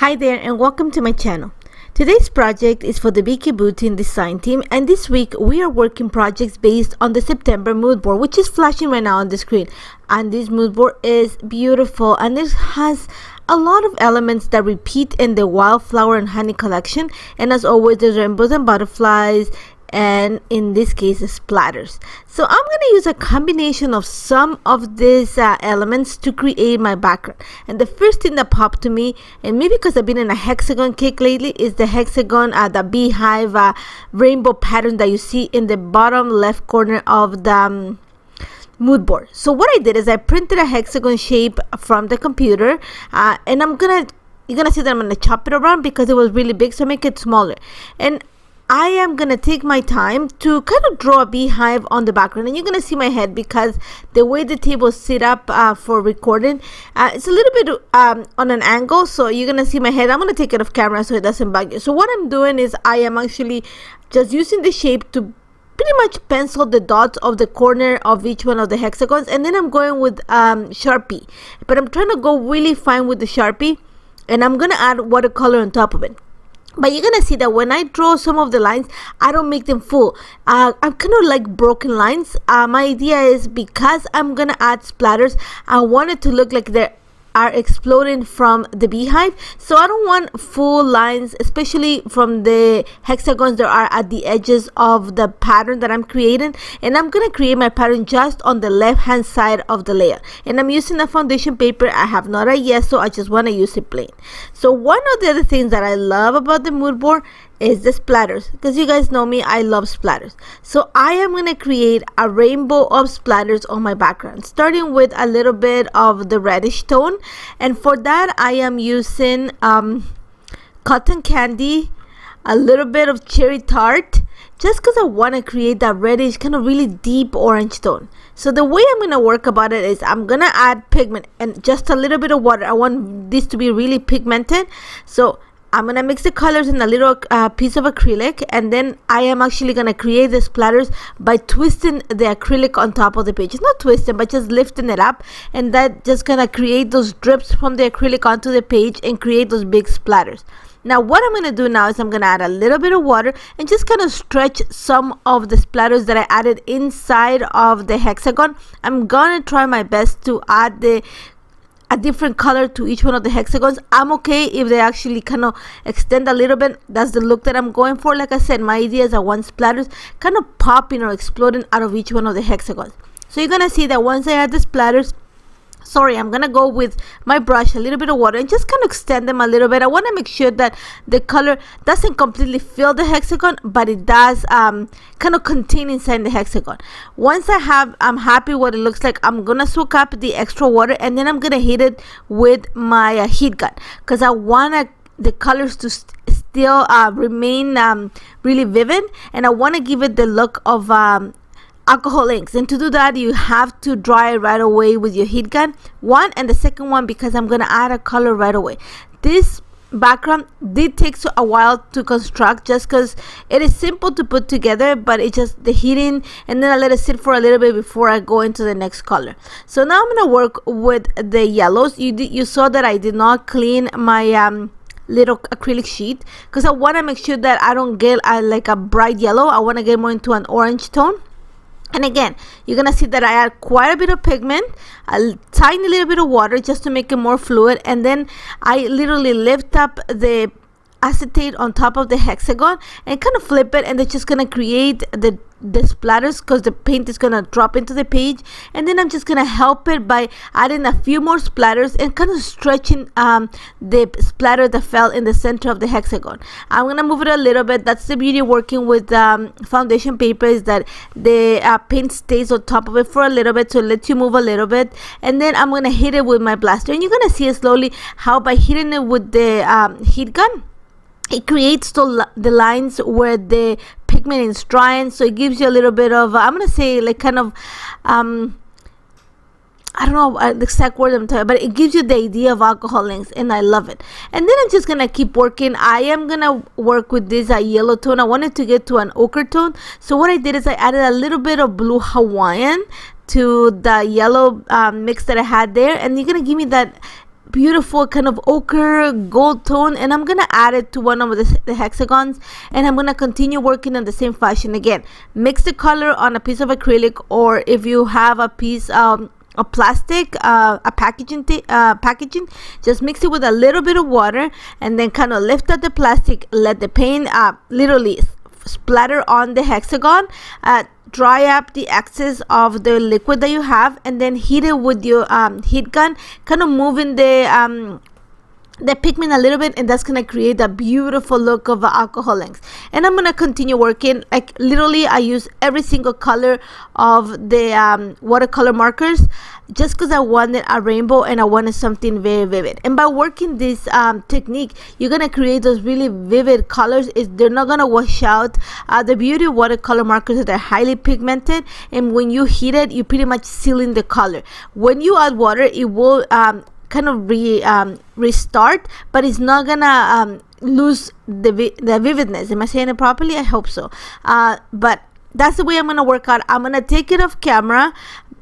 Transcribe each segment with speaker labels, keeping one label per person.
Speaker 1: Hi there and welcome to my channel. Today's project is for the Vicki Boutin design team, and this week we are working projects based on the September mood board, which is flashing right now on the screen. And this mood board is beautiful and it has a lot of elements that repeat in the Wildflower and Honey collection, and as always there's rainbows and butterflies, and in this case splatters. So I'm going to use a combination of some of these elements to create my background. And the first thing that popped to me, and maybe because I've been in a hexagon kick lately, is the hexagon, the beehive rainbow pattern that you see in the bottom left corner of the mood board. So what I did is I printed a hexagon shape from the computer, and you're gonna see that I'm gonna chop it around because it was really big, so make it smaller. And I am going to take my time to kind of draw a beehive on the background, and you're going to see my head because the way the table is set up for recording, it's a little bit on an angle, so you're going to see my head. I'm going to take it off camera so it doesn't bug you. So what I'm doing is I am actually just using the shape to pretty much pencil the dots of the corner of each one of the hexagons, and then I'm going with Sharpie, but I'm trying to go really fine with the Sharpie, and I'm going to add watercolor on top of it. But you're gonna see that when I draw some of the lines, I don't make them full. I'm kind of like broken lines. My idea is, because I'm gonna add splatters, I want it to look like they are exploding from the beehive. So I don't want full lines, especially from the hexagons that are at the edges of the pattern that I'm creating. And I'm gonna create my pattern just on the left hand side of the layer, and I'm using a foundation paper. I have not a yes, so I just want to use it plain. So one of the other things that I love about the mood board is the splatters, because you guys know me, I love splatters. So I am going to create a rainbow of splatters on my background, starting with a little bit of the reddish tone. And for that I am using cotton candy, a little bit of cherry tart, just because I want to create that reddish kind of really deep orange tone. So the way I'm going to work about it is I'm going to add pigment and just a little bit of water. I want this to be really pigmented, so I'm going to mix the colors in a little piece of acrylic, and then I am actually going to create the splatters by twisting the acrylic on top of the page. It's not twisting, but just lifting it up, and that just going to create those drips from the acrylic onto the page and create those big splatters. Now what I'm going to do now is I'm going to add a little bit of water and just kind of stretch some of the splatters that I added inside of the hexagon. I'm going to try my best to add a different color to each one of the hexagons. I'm okay if they actually kind of extend a little bit. That's the look that I'm going for. Like I said, my idea is I want splatters kind of popping or exploding out of each one of the hexagons. So you're gonna see that once I add the splatters, I'm gonna go with my brush, a little bit of water, and just kind of extend them a little bit. I want to make sure that the color doesn't completely fill the hexagon, but it does kind of contain inside the hexagon. Once I'm happy what it looks like, I'm gonna soak up the extra water, and then I'm gonna hit it with my heat gun, because I want the colors to still remain really vivid, and I want to give it the look of alcohol inks. And to do that, you have to dry it right away with your heat gun. One, and the second one because I'm going to add a color right away. This background did take a while to construct, just because it is simple to put together, but it's just the heating, and then I let it sit for a little bit before I go into the next color. So now I'm going to work with the yellows. You saw that I did not clean my little acrylic sheet, because I want to make sure that I don't get like a bright yellow. I want to get more into an orange tone. And again, you're gonna see that I add quite a bit of pigment, a tiny little bit of water just to make it more fluid, and then I literally lift up the acetate on top of the hexagon and kind of flip it, and it's just gonna create the splatters, because the paint is gonna drop into the page. And then I'm just gonna help it by adding a few more splatters and kind of stretching the splatter that fell in the center of the hexagon. I'm gonna move it a little bit. That's the beauty of working with foundation paper, is that the paint stays on top of it for a little bit, so it lets you move a little bit. And then I'm gonna hit it with my blaster, and you're gonna see it slowly how by hitting it with the heat gun, it creates the lines where the pigment is drying. So it gives you a little bit of I'm gonna say like kind of I don't know the exact word I'm talking, but it gives you the idea of alcohol inks, and I love it. And then I'm just gonna keep working. I am gonna work with this yellow tone. I wanted to get to an ochre tone, so what I did is I added a little bit of blue Hawaiian to the yellow mix that I had there, and you're gonna give me that beautiful kind of ochre gold tone, and I'm gonna add it to one of the hexagons, and I'm gonna continue working in the same fashion. Again, mix the color on a piece of acrylic, or if you have a piece of plastic, a packaging, just mix it with a little bit of water, and then kind of lift up the plastic, let the paint literally splatter on the hexagon, dry up the excess of the liquid that you have, and then heat it with your heat gun, kind of moving the pigment a little bit, and that's gonna create a beautiful look of alcohol inks. And I'm gonna continue working. Like literally, I use every single color of the watercolor markers, just because I wanted a rainbow and I wanted something very vivid. And by working this technique, you're gonna create those really vivid colors. They're not gonna wash out. The beauty of watercolor markers is they're highly pigmented, and when you heat it, you pretty much seal in the color. When you add water, it will kind of restart, but it's not gonna lose the vividness. Am I saying it properly? I hope so. But that's the way I'm gonna work out. I'm gonna take it off camera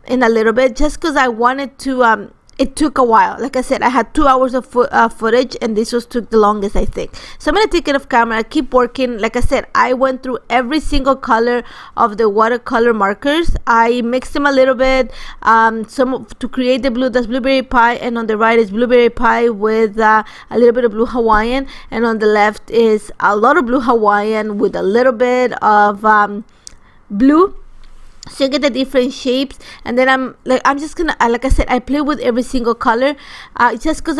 Speaker 1: in a little bit, just because I wanted to it took a while. Like I said, I had 2 hours of footage, and this took the longest, I think. So I'm gonna take it off camera, keep working. Like I said, I went through every single color of the watercolor markers. I mixed them a little bit, to create the blue. That's blueberry pie, and on the right is blueberry pie with a little bit of blue Hawaiian, and on the left is a lot of blue Hawaiian with a little bit of blue. So you get the different shapes, and then I'm just gonna like I said, I play with every single color, just because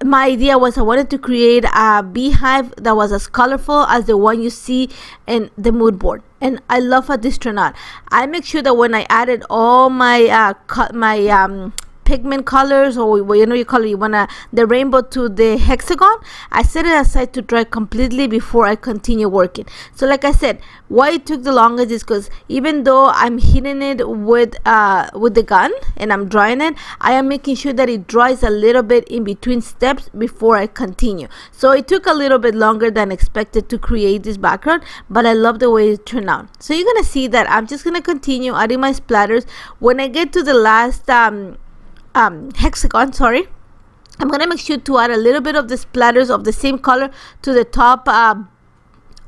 Speaker 1: my idea was I wanted to create a beehive that was as colorful as the one you see in the mood board. And I love how this turned out. I make sure that when I added all my pigment colors, or you wanna the rainbow to the hexagon, I set it aside to dry completely before I continue working. So like I said, why it took the longest is because even though I'm heating it with the gun and I'm drying it, I am making sure that it dries a little bit in between steps before I continue. So it took a little bit longer than expected to create this background, but I love the way it turned out. So you're gonna see that I'm just gonna continue adding my splatters. When I get to the last hexagon, I'm gonna make sure to add a little bit of the splatters of the same color to the top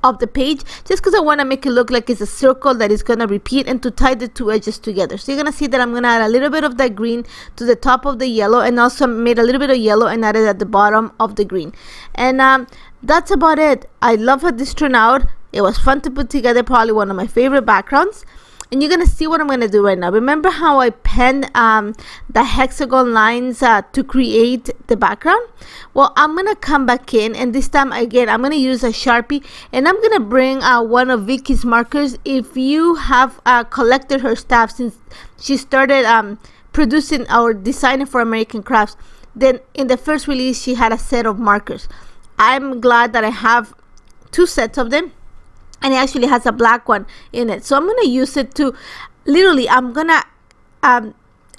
Speaker 1: of the page, just because I want to make it look like it's a circle that is gonna repeat, and to tie the two edges together. So you're gonna see that I'm gonna add a little bit of that green to the top of the yellow, and also made a little bit of yellow and added at the bottom of the green. And that's about it. I love how this turned out. It was fun to put together, probably one of my favorite backgrounds. And you're gonna see what I'm gonna do right now. Remember how I penned the hexagon lines to create the background? Well, I'm gonna come back in, and this time again I'm gonna use a Sharpie, and I'm gonna bring one of Vicki's markers. If you have collected her stuff since she started producing or designing for American Crafts, then in the first release she had a set of markers. I'm glad that I have 2 sets of them, and it actually has a black one in it. So I'm going to use it to literally, I'm going to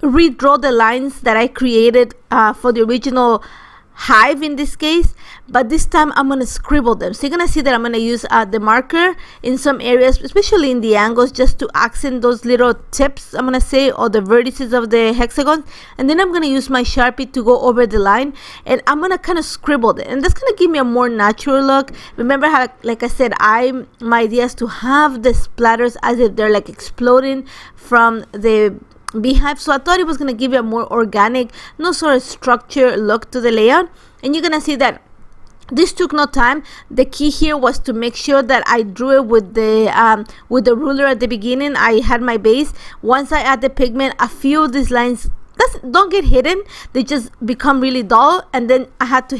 Speaker 1: redraw the lines that I created for the original hive in this case, but this time I'm going to scribble them. So you're going to see that I'm going to use the marker in some areas, especially in the angles, just to accent those little tips, I'm going to say, or the vertices of the hexagon. And then I'm going to use my Sharpie to go over the line, and I'm going to kind of scribble it, and that's going to give me a more natural look. Remember how, like I said, my idea is to have the splatters as if they're like exploding from the beehive. So I thought it was going to give you a more organic, no sort of structure look to the layout. And you're going to see that this took no time. The key here was to make sure that I drew it with the ruler at the beginning. I had my base. Once I add the pigment, a few of these lines don't get hidden, they just become really dull, and then I had to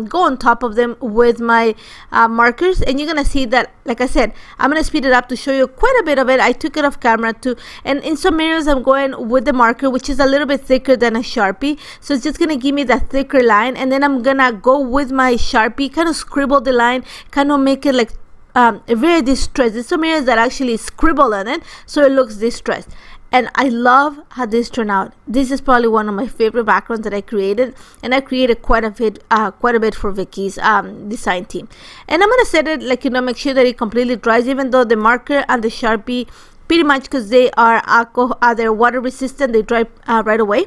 Speaker 1: go on top of them with my markers. And you're gonna see that, like I said, I'm gonna speed it up to show you quite a bit of it. I took it off camera too, and in some areas I'm going with the marker, which is a little bit thicker than a Sharpie, so it's just gonna give me that thicker line, and then I'm gonna go with my Sharpie, kind of scribble the line, kind of make it like very distressed. There's some areas that actually scribble on it, so it looks distressed. And I love how this turned out. This is probably one of my favorite backgrounds that I created, and I created quite a bit for Vicki's design team. And I'm gonna set it, like, make sure that it completely dries, even though the marker and the Sharpie, pretty much because they are they're water resistant, they dry right away.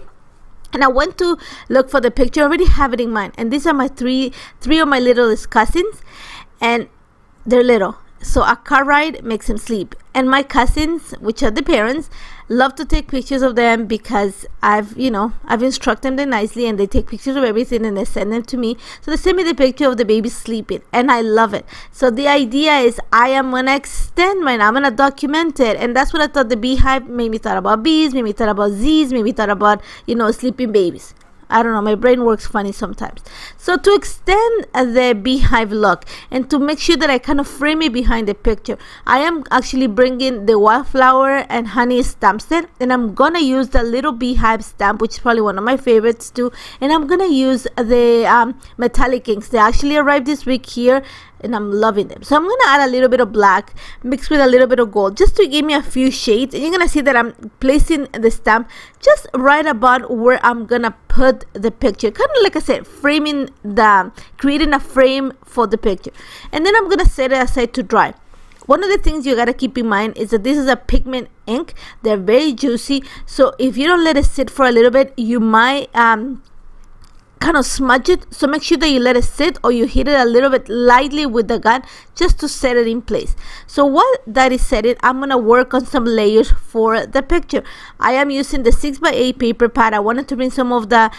Speaker 1: And I went to look for the picture. I already have it in mind. And these are my three of my littlest cousins, and they're little. So a car ride makes them sleep. And my cousins, which are the parents, love to take pictures of them because I've instructed them nicely, and they take pictures of everything and they send them to me. So they send me the picture of the baby sleeping, and I love it. So the idea is I am going to extend mine. I'm going to document it. And that's what I thought the beehive made me thought about bees, made me thought about Z's, made me thought about, sleeping babies. I don't know, my brain works funny sometimes. So to extend the beehive look and to make sure that I kind of frame it behind the picture, I am actually bringing the Wildflower and Honey stamp set, and I'm going to use the little beehive stamp, which is probably one of my favorites too. And I'm going to use the metallic inks. They actually arrived this week here, and I'm loving them. So I'm going to add a little bit of black mixed with a little bit of gold just to give me a few shades. And you're going to see that I'm placing the stamp just right about where I'm going to put the picture. Kind of like I said, creating a frame for the picture. And then I'm going to set it aside to dry. One of the things you got to keep in mind is that this is a pigment ink. They're very juicy. So if you don't let it sit for a little bit, you might kind of smudge it. So make sure that you let it sit, or you hit it a little bit lightly with the gun just to set it in place. So while that is set, I'm going to work on some layers for the picture. I am using the 6x8 paper pad. I wanted to bring some of that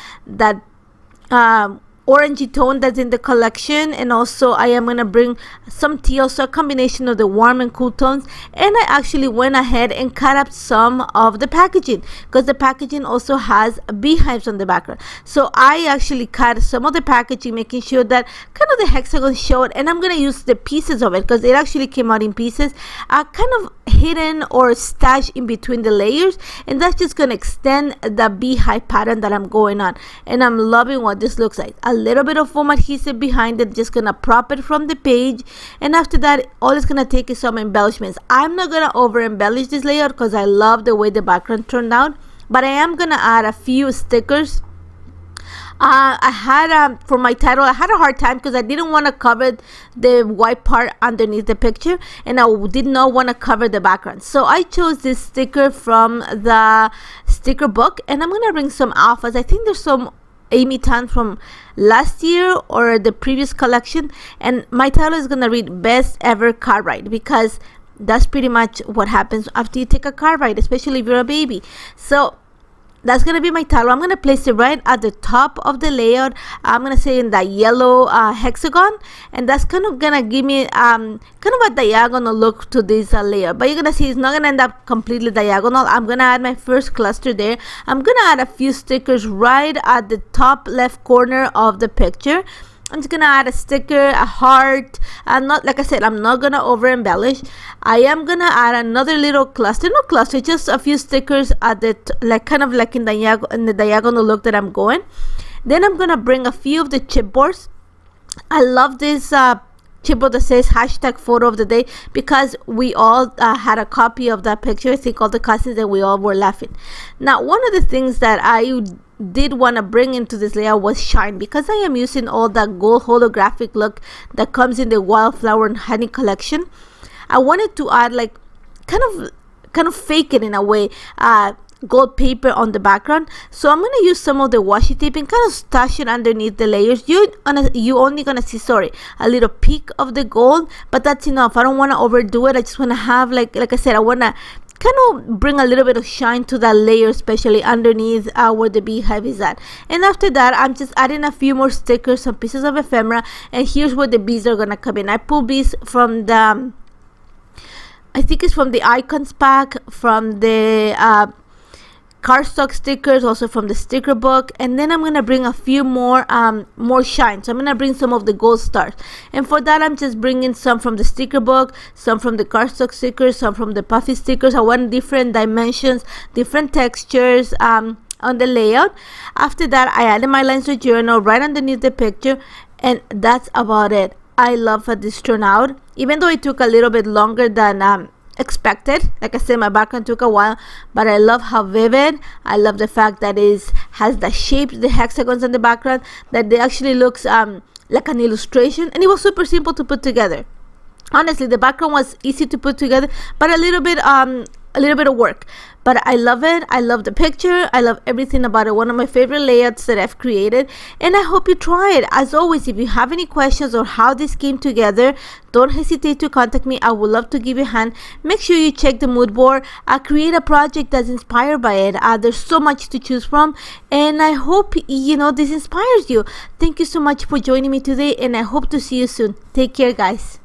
Speaker 1: orangey tone that's in the collection, and also I am going to bring some teal, so a combination of the warm and cool tones. And I actually went ahead and cut up some of the packaging because the packaging also has beehives on the background. So I actually cut some of the packaging, making sure that kind of the hexagon showed, and I'm going to use the pieces of it because it actually came out in pieces, kind of hidden or stashed in between the layers, and that's just going to extend the beehive pattern that I'm going on. And I'm loving what this looks like. A little bit of foam adhesive behind it, just gonna prop it from the page, and after that all it's gonna take is some embellishments. I'm not gonna over embellish this layout because I love the way the background turned out, but I am gonna add a few stickers. I had for my title, I had a hard time because I didn't want to cover the white part underneath the picture, and I did not want to cover the background. So I chose this sticker from the sticker book, and I'm gonna bring some alphas. I think there's some Amy Tan from last year or the previous collection, and my title is gonna read Best Ever Car Ride, because that's pretty much what happens after you take a car ride, especially if you're a baby. So that's going to be my title. I'm going to place it right at the top of the layout. I'm going to say in that yellow hexagon, and that's kind of going to give me kind of a diagonal look to this layer. But you're going to see it's not going to end up completely diagonal. I'm going to add my first cluster there. I'm going to add a few stickers right at the top left corner of the picture. I'm just gonna add a sticker, a heart. Not, like I said, I'm not gonna over embellish. I am gonna add another little cluster, not cluster, just a few stickers at the kind of like in the diagonal look that I'm going. Then I'm gonna bring a few of the chipboards. I love this chipboard that says hashtag photo of the day, because we all had a copy of that picture. I think all the cousins, and we all were laughing. Now, one of the things that I did want to bring into this layout was shine, because I am using all that gold holographic look that comes in the Wildflower and Honey collection. I wanted to add like kind of fake it in a way, gold paper on the background. So I'm going to use some of the washi tape and kind of stash it underneath the layers. You only going to see, a little peek of the gold, but that's enough. I don't want to overdo it. I just want to have, like I said, I want to kind of bring a little bit of shine to that layer, especially underneath where the beehive is at. And after that, I'm just adding a few more stickers, some pieces of ephemera, and here's where the bees are going to come in. I pulled bees from the, I think it's from the icons pack, from the cardstock stickers, also from the sticker book. And then I'm going to bring a few more shine. So I'm going to bring some of the gold stars, and for that I'm just bringing some from the sticker book, some from the cardstock stickers, some from the puffy stickers. I want different dimensions, different textures on the layout. After that, I added my lines of journal right underneath the picture, and that's about it. I love how this turned out, even though it took a little bit longer than expected. Like I said, my background took a while, but I love how vivid. I love the fact that it has the shapes, the hexagons in the background, that it actually looks like an illustration, and it was super simple to put together. Honestly, the background was easy to put together, but a little bit a little bit of work, but I love it. I love the picture. I love everything about it. One of my favorite layouts that I've created, and I hope you try it. As always, if you have any questions or how this came together, don't hesitate to contact me. I would love to give you a hand. Make sure you check the mood board. Create a project that's inspired by it. There's so much to choose from, and I hope this inspires you. Thank you so much for joining me today, and I hope to see you soon. Take care, guys.